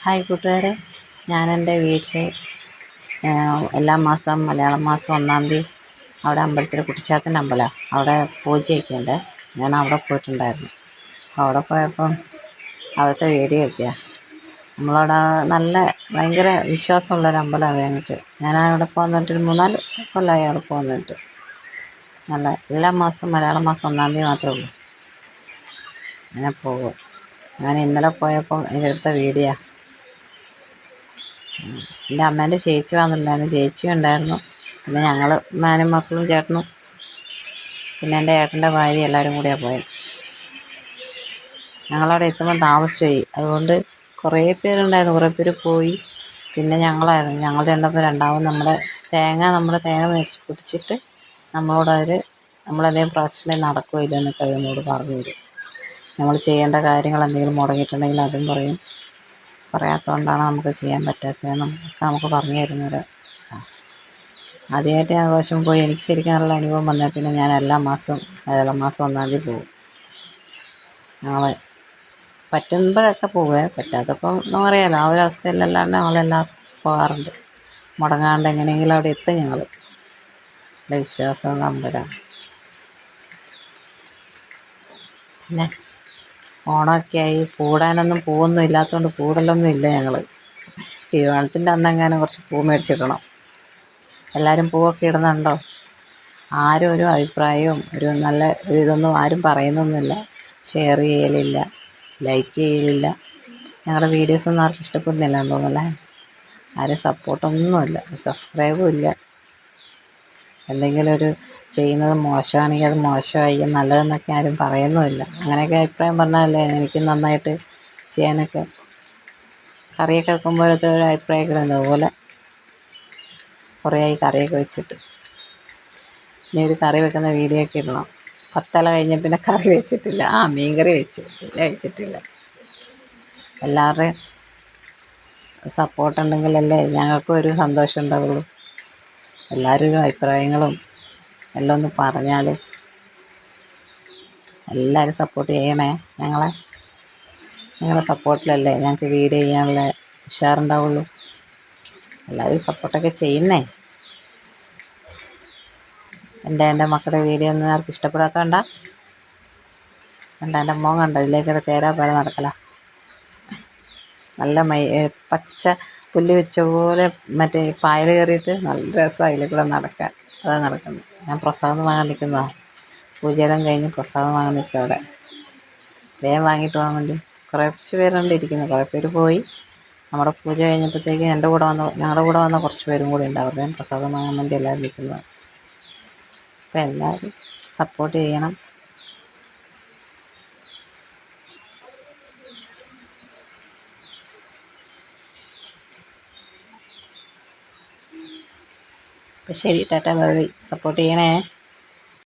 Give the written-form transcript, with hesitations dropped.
Hi കൂട്ടുകാരെ, ഞാനെൻ്റെ വീട്ടിൽ എല്ലാ മാസവും മലയാളം മാസം 1-ാം തീയതി അവിടെ അമ്പലത്തിൽ കുട്ടിച്ചാത്തൻ്റെ അമ്പലമാണ്, അവിടെ പൂജയൊക്കെ ഉണ്ട്. ഞാൻ അവിടെ പോയിട്ടുണ്ടായിരുന്നു. അവിടെ പോയപ്പം അവിടുത്തെ വീഡിയോ ഒക്കെയാണ്. നമ്മളവിടെ നല്ല ഭയങ്കര വിശ്വാസമുള്ളൊരു അമ്പലമാണ് കഴിഞ്ഞിട്ട്. ഞാൻ അവിടെ പോന്നിട്ടൊരു 3-4 കൊല്ലമായി അവിടെ പോന്നിട്ട്. നല്ല എല്ലാ മാസവും മലയാളം മാസം 1-ാം തീയതി മാത്രമേ ഉള്ളൂ. അങ്ങനെ പോകും. ഞാൻ ഇന്നലെ പോയപ്പോൾ എടുത്ത വീഡിയോ. എൻ്റെ അമ്മേൻ്റെ ചേച്ചി വന്നിട്ടുണ്ടായിരുന്നു, ചേച്ചിയും ഉണ്ടായിരുന്നു. പിന്നെ ഞങ്ങൾ ഞാനും മക്കളും ചേട്ടനും പിന്നെ എൻ്റെ ഏട്ടൻ്റെ ഭാര്യ എല്ലാവരും കൂടിയാണ് പോയത്. ഞങ്ങളവിടെ എത്തുമ്പോൾ താമസിച്ചുപോയി. അതുകൊണ്ട് കുറേ പേരുണ്ടായിരുന്നു, കുറേ പേര് പോയി. പിന്നെ ഞങ്ങൾ ചെന്നപ്പോൾ രണ്ടാമത് നമ്മുടെ തേങ്ങ മേടിച്ച് പൊടിച്ചിട്ട് നമ്മളെന്തെങ്കിലും പ്രാർത്ഥിച്ചിട്ടുണ്ടെങ്കിൽ നടക്കുകയോ ഇല്ലെന്നൊക്കെ അവരോട് പറഞ്ഞു തരും. നമ്മൾ ചെയ്യേണ്ട കാര്യങ്ങൾ എന്തെങ്കിലും മുടങ്ങിയിട്ടുണ്ടെങ്കിൽ അതും പറയും. പറയാത്തതുകൊണ്ടാണ് നമുക്ക് ചെയ്യാൻ പറ്റാത്തതെന്നൊക്കെ നമുക്ക് പറഞ്ഞു തരുന്നൊരു. ആദ്യമായിട്ട് ഞാൻ പ്രാവശ്യം പോയി എനിക്ക് ശരിക്കും നല്ല അനുഭവം വന്നാൽ പിന്നെ ഞാൻ എല്ലാ മാസവും മലയാളം മാസം 1-ാം തീയതി പോകും. ഞങ്ങൾ പറ്റുമ്പോഴൊക്കെ പോവുക, പറ്റാത്തപ്പം നമുക്കറിയാമല്ലോ ആ ഒരു അവസ്ഥയിലല്ലാണ്ട് ഞങ്ങളെല്ലാം പോകാറുണ്ട്. മുടങ്ങാണ്ട് എങ്ങനെയെങ്കിലും അവിടെ എത്തും. ഞങ്ങൾ എൻ്റെ വിശ്വാസമുള്ള അമ്പലമാണ്. പിന്നെ ഓണമൊക്കെ ആയി, കൂടാനൊന്നും പൂവൊന്നും ഇല്ലാത്തതുകൊണ്ട് കൂടലൊന്നും ഇല്ല. ഞങ്ങൾ തിരുവോണത്തിൻ്റെ അന്നെങ്ങാനും കുറച്ച് പൂ മേടിച്ചിടണം. എല്ലാവരും പൂവൊക്കെ ഇടുന്നുണ്ടോ? ആരും ഒരു അഭിപ്രായവും നല്ല ഇതൊന്നും ആരും പറയുന്നൊന്നുമില്ല. Share ചെയ്യലില്ല, like ചെയ്യലില്ല. ഞങ്ങളുടെ വീഡിയോസൊന്നും ആർക്കും ഇഷ്ടപ്പെടുന്നില്ല തോന്നുന്നല്ലേ. ആരും സപ്പോർട്ടൊന്നുമില്ല, സബ്സ്ക്രൈബും ഇല്ല. എന്തെങ്കിലും ഒരു ചെയ്യുന്നത് മോശമാണെങ്കിൽ അത് മോശമായി, നല്ലതെന്നൊക്കെ ആരും പറയുന്നുമില്ല. അങ്ങനെയൊക്കെ അഭിപ്രായം പറഞ്ഞാലല്ലേ എനിക്ക് നന്നായിട്ട് ചെയ്യാനൊക്കെ. കറിയൊക്കെ വെക്കുമ്പോൾ ഓരോരുത്തരുടെ അഭിപ്രായമൊക്കെ ഉണ്ട്. അതുപോലെ കുറേ ആയി കറിയൊക്കെ വെച്ചിട്ട്. ഇനി ഒരു കറി വെക്കുന്ന വീഡിയോ ഒക്കെ ഇടണം. 10 ഇല കഴിഞ്ഞ പിന്നെ കറി വെച്ചിട്ടില്ല. മീൻ കറി വെച്ചു, പിന്നെ വെച്ചിട്ടില്ല. എല്ലാവരുടെയും സപ്പോർട്ടുണ്ടെങ്കിലല്ലേ ഞങ്ങൾക്കും ഒരു സന്തോഷം ഉണ്ടാവുള്ളൂ. എല്ലാവരും അഭിപ്രായങ്ങളും എല്ലാം ഒന്ന് പറഞ്ഞാൽ എല്ലാവരും സപ്പോർട്ട് ചെയ്യണേ. നിങ്ങളുടെ സപ്പോർട്ടിലല്ലേ ഞങ്ങൾക്ക് വീഡിയോ ചെയ്യാനുള്ള ഉഷാറുണ്ടാവുള്ളൂ. എല്ലാവരും സപ്പോർട്ടൊക്കെ ചെയ്യുന്നേ. എൻ്റെ മക്കളുടെ വീഡിയോ ഒന്നും ആർക്കും ഇഷ്ടപ്പെടാത്തതുകൊണ്ടാ. എൻ്റെ മോൻ കണ്ടോ ഇതിലേക്കൊരു തേരാ പോലെ നടക്കല. നല്ല പച്ച പുല്ല് വിരിച്ച പോലെ മറ്റേ പായൽ കയറിയിട്ട് നല്ല രസമാണ് അതിലെ കൂടെ നടക്കാൻ. അതാണ് നടക്കുന്നത്. ഞാൻ പ്രസാദം വാങ്ങാൻ നിൽക്കുന്നതാണ്. പൂജയെല്ലാം കഴിഞ്ഞ് പ്രസാദം വാങ്ങാൻ നിൽക്കുക അവിടെ. വേഗം വാങ്ങിയിട്ട് പോകാൻ വേണ്ടി കുറച്ച് പേരുണ്ട് ഇരിക്കുന്നത്. കുറേ പേര് പോയി. നമ്മുടെ പൂജ കഴിഞ്ഞപ്പോഴത്തേക്ക് ഞങ്ങളുടെ കൂടെ വന്ന കുറച്ച് പേരും കൂടി ഉണ്ട്. അവരുടെയും പ്രസാദം വാങ്ങാൻ വേണ്ടി എല്ലാവരും നിൽക്കുന്നത്. അപ്പോൾ എല്ലാവരും സപ്പോർട്ട് ചെയ്യണം. അപ്പോൾ ശരി, ടാറ്റ ബൈ ബൈ. സപ്പോർട്ട് ചെയ്യണേ.